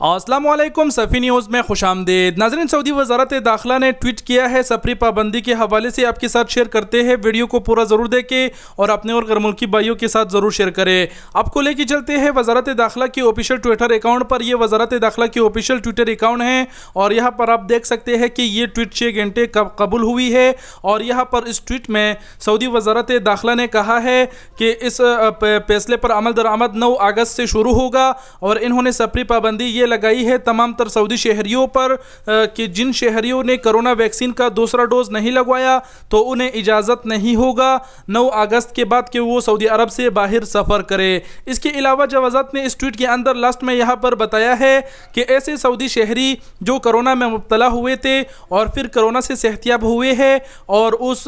अस्सलाम वालेकुम, सफ़ी न्यूज़ में खुश आमदीद। नाज़रीन, सऊदी वज़ारत दाखिला ने ट्वीट किया है सफरी पाबंदी के हवाले से। आपके साथ शेयर करते हैं, वीडियो को पूरा ज़रूर देखें और अपने और गैर मुल्की भाइयों के साथ ज़रूर शेयर करें। आपको लेके चलते हैं वज़ारत दाखिला की ऑफिशियल ट्विटर अकाउंट पर। यह वज़ारत दाखिला की ऑफिशियल ट्विटर अकाउंट है और यहाँ पर आप देख सकते हैं कि ये ट्वीट 6 घंटे कबूल हुई है। और यहाँ पर इस ट्वीट में सऊदी वज़ारत दाखिला ने कहा है कि इस फैसले पर अमल दरामद 9 अगस्त से शुरू होगा और इन्होंने सफरी पाबंदी ये लगाई है तमाम तर सऊदी शहरियों पर कि जिन शहरियों ने कोरोना वैक्सीन का दूसरा डोज नहीं लगवाया तो उन्हें इजाज़त नहीं होगा 9 अगस्त के बाद कि वो सऊदी अरब से बाहर सफ़र करे। इसके अलावा जवाज़त ने इस ट्वीट के अंदर लास्ट में यहाँ पर बताया है कि ऐसे सऊदी शहरी जो कोरोना में मुब्तला हुए थे और फिर कोरोना से सेहतियाब हुए हैं और उस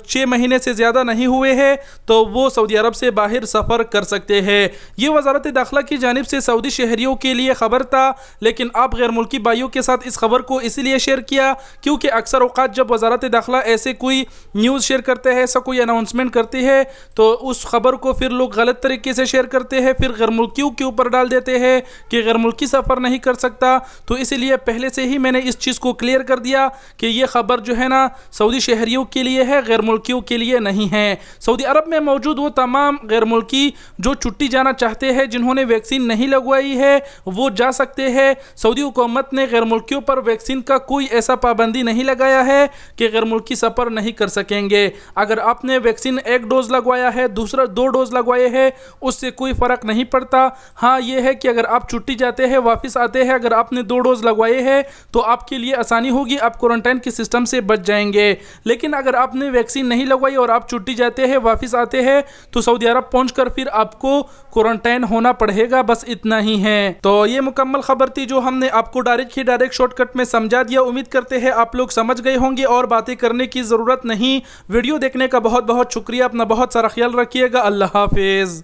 6 महीने से ज़्यादा नहीं हुए हैं तो वो सऊदी अरब से बाहर सफ़र कर सकते हैं। ये वज़ारत दाखिला की जानिब से सऊदी शहरियों के लिए ख़बर था, लेकिन आप गैर मुल्की भाइयों के साथ इस खबर को इसलिए शेयर किया क्योंकि अक्सर औक़ात जब वज़ारत दाखिला ऐसे कोई न्यूज़ शेयर करते हैं, ऐसा कोई अनाउंसमेंट करती है तो उस खबर को फिर लोग गलत तरीके से शेयर करते हैं, फिर गैर मुल्कियों के ऊपर डाल देते हैं कि गैर मुल्की सफ़र नहीं कर सकता। तो इसलिए पहले से ही मैंने इस चीज़ को क्लियर कर दिया कि ये खबर जो है ना सऊदी शहरियों के लिए है, गैर मुल्कियों के लिए नहीं है। सऊदी अरब में मौजूद वो तमाम गैर मुल्की जो छुट्टी जाना चाहते हैं, जिन्होंने वैक्सीन नहीं लगवाई है, वो जा सकते हैं। सऊदी हुकूमत ने गैर मुल्कियों पर वैक्सीन का कोई ऐसा पाबंदी नहीं लगाया है कि गैर मुल्की सफ़र नहीं कर सकेंगे। अगर आपने वैक्सीन 1 डोज़ लगवाया है, दूसरा 2 डोज़ लगवाए हैं, उससे कोई फ़र्क नहीं पड़ता। हाँ, ये है कि अगर आप छुट्टी जाते हैं, वापस आते हैं, अगर आपने 2 डोज़ लगवाए हैं तो आपके लिए आसानी होगी, आप क्वारंटाइन के सिस्टम से बच जाएंगे। लेकिन अगर आपने वैक्सीन नहीं लगवाई और आप छुट्टी जाते हैं, वापस आते हैं तो सऊदी अरब पहुँच फिर आपको क्वारंटाइन होना पड़ेगा। बस इतना ही है। तो ये मुकम्मल खबर थी जो हमने आपको डायरेक्ट शॉर्टकट में समझा दिया। उम्मीद करते हैं आप लोग समझ गए होंगे और बातें करने की ज़रूरत नहीं। वीडियो देखने का बहुत बहुत शुक्रिया। अपना बहुत सारा ख्याल रखिएगा। अल्लाह हाफिज़।